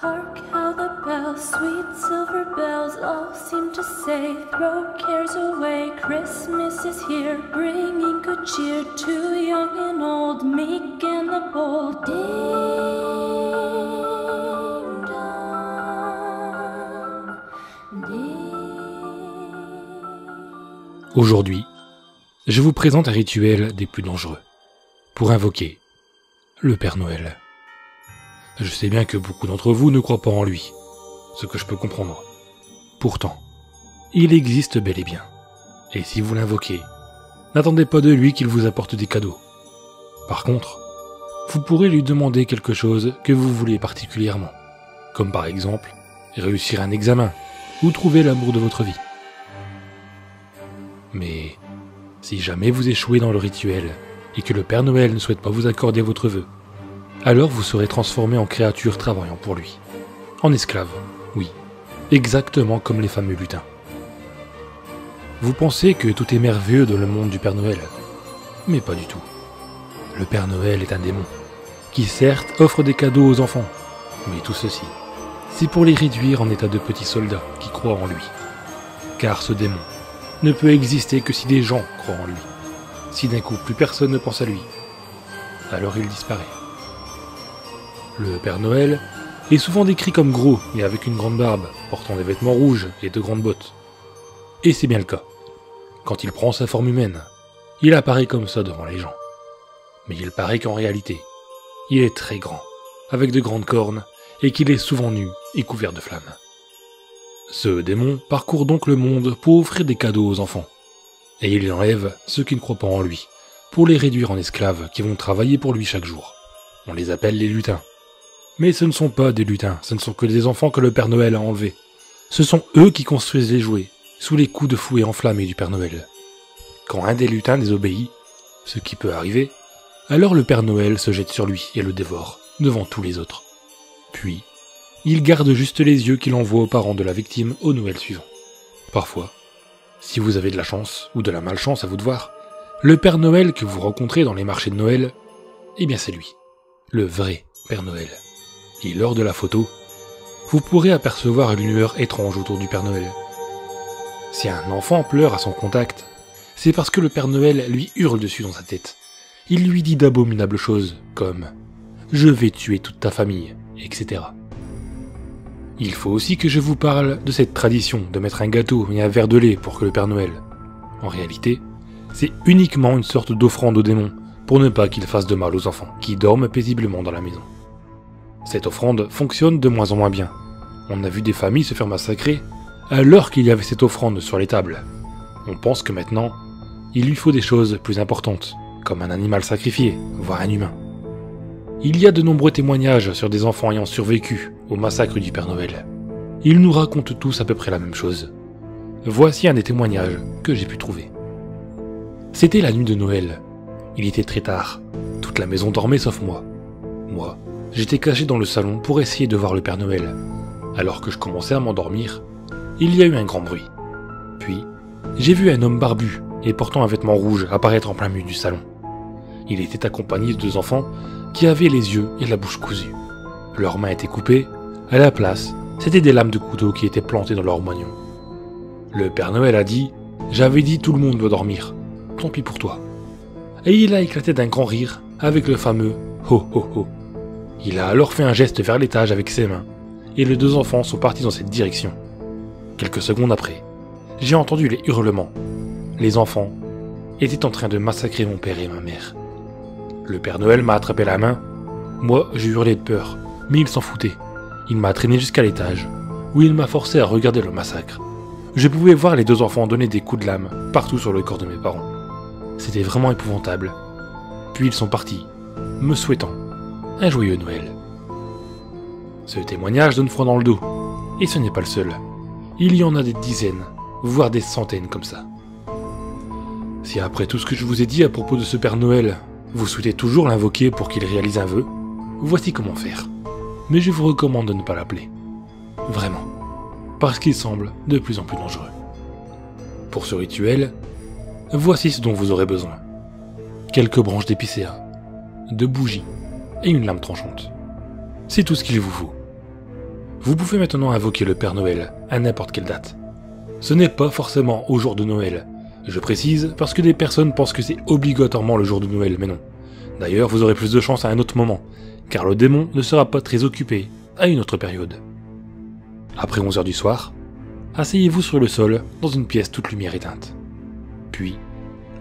Hark how the bells, sweet silver bells, all seem to say, throw cares away, Christmas is here, bringing good cheer to young and old, meek and the bold. Ding dong, ding. Aujourd'hui, je vous présente un rituel des plus dangereux, pour invoquer le Père Noël. Je sais bien que beaucoup d'entre vous ne croient pas en lui, ce que je peux comprendre. Pourtant, il existe bel et bien. Et si vous l'invoquez, n'attendez pas de lui qu'il vous apporte des cadeaux. Par contre, vous pourrez lui demander quelque chose que vous voulez particulièrement, comme par exemple réussir un examen ou trouver l'amour de votre vie. Mais si jamais vous échouez dans le rituel et que le Père Noël ne souhaite pas vous accorder votre vœu, alors vous serez transformé en créature travaillant pour lui. En esclave, oui, exactement comme les fameux lutins. Vous pensez que tout est merveilleux dans le monde du Père Noël, mais pas du tout. Le Père Noël est un démon, qui certes offre des cadeaux aux enfants, mais tout ceci, c'est pour les réduire en état de petits soldats qui croient en lui. Car ce démon ne peut exister que si des gens croient en lui. Si d'un coup plus personne ne pense à lui, alors il disparaît. Le Père Noël est souvent décrit comme gros et avec une grande barbe, portant des vêtements rouges et de grandes bottes. Et c'est bien le cas. Quand il prend sa forme humaine, il apparaît comme ça devant les gens. Mais il paraît qu'en réalité, il est très grand, avec de grandes cornes, et qu'il est souvent nu et couvert de flammes. Ce démon parcourt donc le monde pour offrir des cadeaux aux enfants. Et il enlève ceux qui ne croient pas en lui, pour les réduire en esclaves qui vont travailler pour lui chaque jour. On les appelle les lutins. Mais ce ne sont pas des lutins, ce ne sont que des enfants que le Père Noël a enlevés. Ce sont eux qui construisent les jouets, sous les coups de fouet enflammés du Père Noël. Quand un des lutins désobéit, ce qui peut arriver, alors le Père Noël se jette sur lui et le dévore, devant tous les autres. Puis, il garde juste les yeux qu'il envoie aux parents de la victime au Noël suivant. Parfois, si vous avez de la chance, ou de la malchance à vous de voir, le Père Noël que vous rencontrez dans les marchés de Noël, eh bien c'est lui, le vrai Père Noël. Et lors de la photo, vous pourrez apercevoir une lueur étrange autour du Père Noël. Si un enfant pleure à son contact, c'est parce que le Père Noël lui hurle dessus dans sa tête. Il lui dit d'abominables choses, comme « Je vais tuer toute ta famille », etc. Il faut aussi que je vous parle de cette tradition de mettre un gâteau et un verre de lait pour que le Père Noël. En réalité, c'est uniquement une sorte d'offrande au démon, pour ne pas qu'il fasse de mal aux enfants, qui dorment paisiblement dans la maison. Cette offrande fonctionne de moins en moins bien. On a vu des familles se faire massacrer alors qu'il y avait cette offrande sur les tables. On pense que maintenant, il lui faut des choses plus importantes, comme un animal sacrifié, voire un humain. Il y a de nombreux témoignages sur des enfants ayant survécu au massacre du Père Noël. Ils nous racontent tous à peu près la même chose. Voici un des témoignages que j'ai pu trouver. C'était la nuit de Noël. Il était très tard. Toute la maison dormait sauf moi. Moi, j'étais caché dans le salon pour essayer de voir le Père Noël. Alors que je commençais à m'endormir, il y a eu un grand bruit. Puis, j'ai vu un homme barbu et portant un vêtement rouge apparaître en plein milieu du salon. Il était accompagné de deux enfants qui avaient les yeux et la bouche cousus. Leurs mains étaient coupées, à la place, c'était des lames de couteau qui étaient plantées dans leurs moignons. Le Père Noël a dit « J'avais dit tout le monde doit dormir, tant pis pour toi ». Et il a éclaté d'un grand rire avec le fameux « Ho ho ho ». Il a alors fait un geste vers l'étage avec ses mains, et les deux enfants sont partis dans cette direction. Quelques secondes après, j'ai entendu les hurlements. Les enfants étaient en train de massacrer mon père et ma mère. Le Père Noël m'a attrapé la main. Moi, j'ai hurlé de peur, mais il s'en foutait. Il m'a traîné jusqu'à l'étage, où il m'a forcé à regarder le massacre. Je pouvais voir les deux enfants donner des coups de lame partout sur le corps de mes parents. C'était vraiment épouvantable. Puis ils sont partis, me souhaitant un joyeux Noël. Ce témoignage donne froid dans le dos, et ce n'est pas le seul. Il y en a des dizaines, voire des centaines comme ça. Si après tout ce que je vous ai dit à propos de ce Père Noël, vous souhaitez toujours l'invoquer pour qu'il réalise un vœu, voici comment faire. Mais je vous recommande de ne pas l'appeler. Vraiment. Parce qu'il semble de plus en plus dangereux. Pour ce rituel, voici ce dont vous aurez besoin. Quelques branches d'épicéa, de bougies et une lame tranchante. C'est tout ce qu'il vous faut. Vous pouvez maintenant invoquer le Père Noël à n'importe quelle date. Ce n'est pas forcément au jour de Noël. Je précise parce que des personnes pensent que c'est obligatoirement le jour de Noël, mais non. D'ailleurs, vous aurez plus de chance à un autre moment, car le démon ne sera pas très occupé à une autre période. Après 11 h du soir, asseyez-vous sur le sol dans une pièce toute lumière éteinte. Puis,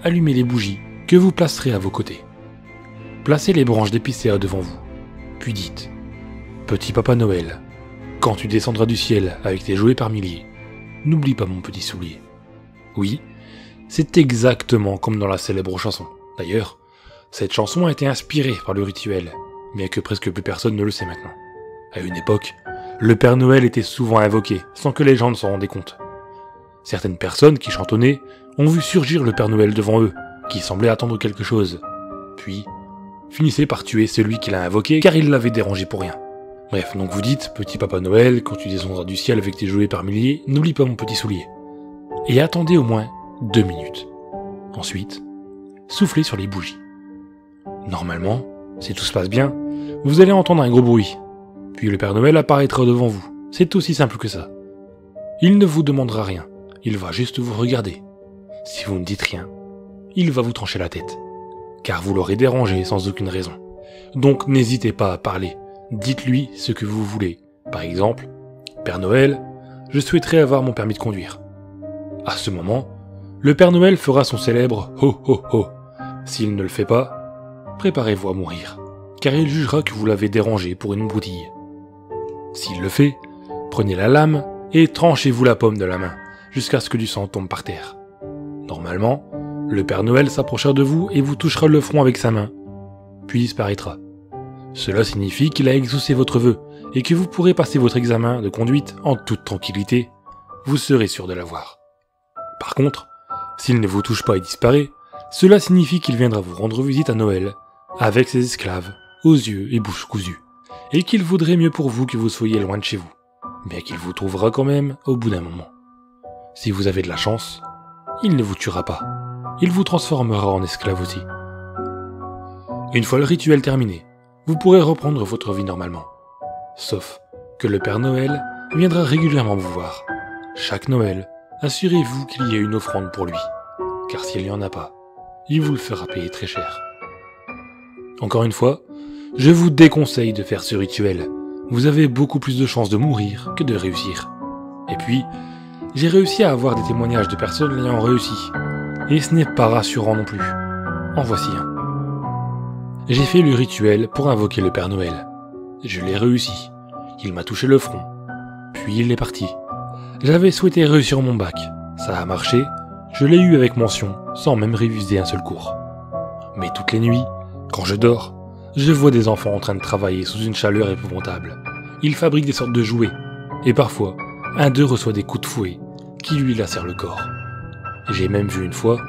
allumez les bougies que vous placerez à vos côtés. Placez les branches d'épicéa devant vous, puis dites « Petit Papa Noël, quand tu descendras du ciel avec tes jouets par milliers, n'oublie pas mon petit soulier. » Oui, c'est exactement comme dans la célèbre chanson. D'ailleurs, cette chanson a été inspirée par le rituel, bien que presque plus personne ne le sait maintenant. À une époque, le Père Noël était souvent invoqué, sans que les gens ne s'en rendaient compte. Certaines personnes qui chantonnaient ont vu surgir le Père Noël devant eux, qui semblait attendre quelque chose. Puis, finissaient par tuer celui qui l'a invoqué, car il l'avait dérangé pour rien. Bref, donc vous dites, petit Papa Noël, quand tu descendras du ciel avec tes jouets par milliers, n'oublie pas mon petit soulier. Et attendez au moins 2 minutes. Ensuite, soufflez sur les bougies. Normalement, si tout se passe bien, vous allez entendre un gros bruit. Puis le Père Noël apparaîtra devant vous. C'est aussi simple que ça. Il ne vous demandera rien. Il va juste vous regarder. Si vous ne dites rien, il va vous trancher la tête. Car vous l'aurez dérangé sans aucune raison. Donc n'hésitez pas à parler. Dites-lui ce que vous voulez. Par exemple, Père Noël, je souhaiterais avoir mon permis de conduire. À ce moment, le Père Noël fera son célèbre « ho ho ho ». S'il ne le fait pas, préparez-vous à mourir, car il jugera que vous l'avez dérangé pour une broutille. S'il le fait, prenez la lame et tranchez-vous la paume de la main, jusqu'à ce que du sang tombe par terre. Normalement, le Père Noël s'approchera de vous et vous touchera le front avec sa main, puis disparaîtra. Cela signifie qu'il a exaucé votre vœu, et que vous pourrez passer votre examen de conduite en toute tranquillité. Vous serez sûr de l'avoir. Par contre, s'il ne vous touche pas et disparaît, cela signifie qu'il viendra vous rendre visite à Noël, avec ses esclaves, aux yeux et bouches cousues, et qu'il vaudrait mieux pour vous que vous soyez loin de chez vous, bien qu'il vous trouvera quand même au bout d'un moment. Si vous avez de la chance, il ne vous tuera pas, il vous transformera en esclave aussi. Une fois le rituel terminé, vous pourrez reprendre votre vie normalement. Sauf que le Père Noël viendra régulièrement vous voir. Chaque Noël, assurez-vous qu'il y ait une offrande pour lui, car s'il n'y en a pas, il vous le fera payer très cher. Encore une fois, je vous déconseille de faire ce rituel. Vous avez beaucoup plus de chances de mourir que de réussir. Et puis, j'ai réussi à avoir des témoignages de personnes l'ayant réussi, et ce n'est pas rassurant non plus. En voici un. J'ai fait le rituel pour invoquer le Père Noël. Je l'ai réussi. Il m'a touché le front. Puis il est parti. J'avais souhaité réussir mon bac. Ça a marché. Je l'ai eu avec mention, sans même réviser un seul cours. Mais toutes les nuits, quand je dors, je vois des enfants en train de travailler sous une chaleur épouvantable. Ils fabriquent des sortes de jouets. Et parfois, un d'eux reçoit des coups de fouet qui lui lacèrent le corps. J'ai même vu une fois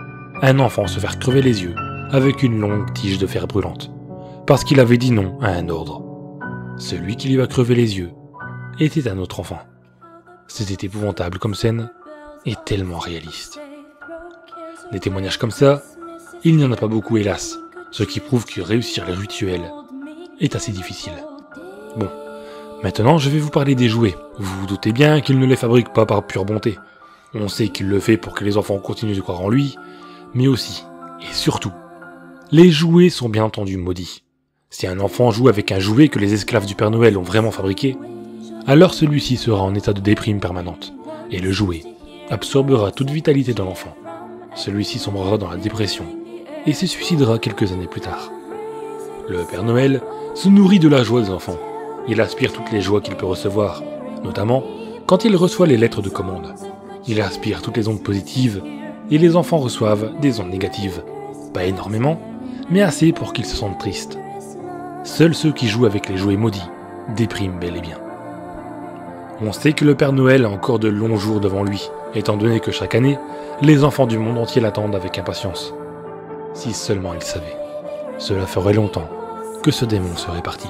un enfant se faire crever les yeux avec une longue tige de fer brûlante, parce qu'il avait dit non à un ordre. Celui qui lui a crevé les yeux était un autre enfant. C'était épouvantable comme scène, et tellement réaliste. Des témoignages comme ça, il n'y en a pas beaucoup hélas, ce qui prouve que réussir les rituels est assez difficile. Bon, maintenant je vais vous parler des jouets. Vous vous doutez bien qu'il ne les fabrique pas par pure bonté. On sait qu'il le fait pour que les enfants continuent de croire en lui, mais aussi, et surtout, les jouets sont bien entendu maudits. Si un enfant joue avec un jouet que les esclaves du Père Noël ont vraiment fabriqué, alors celui-ci sera en état de déprime permanente, et le jouet absorbera toute vitalité de l'enfant. Celui-ci sombrera dans la dépression, et se suicidera quelques années plus tard. Le Père Noël se nourrit de la joie des enfants. Il aspire toutes les joies qu'il peut recevoir, notamment quand il reçoit les lettres de commande. Il aspire toutes les ondes positives, et les enfants reçoivent des ondes négatives. Pas énormément, mais assez pour qu'ils se sentent tristes. Seuls ceux qui jouent avec les jouets maudits dépriment bel et bien. On sait que le Père Noël a encore de longs jours devant lui, étant donné que chaque année, les enfants du monde entier l'attendent avec impatience. Si seulement ils savaient, cela ferait longtemps que ce démon serait parti.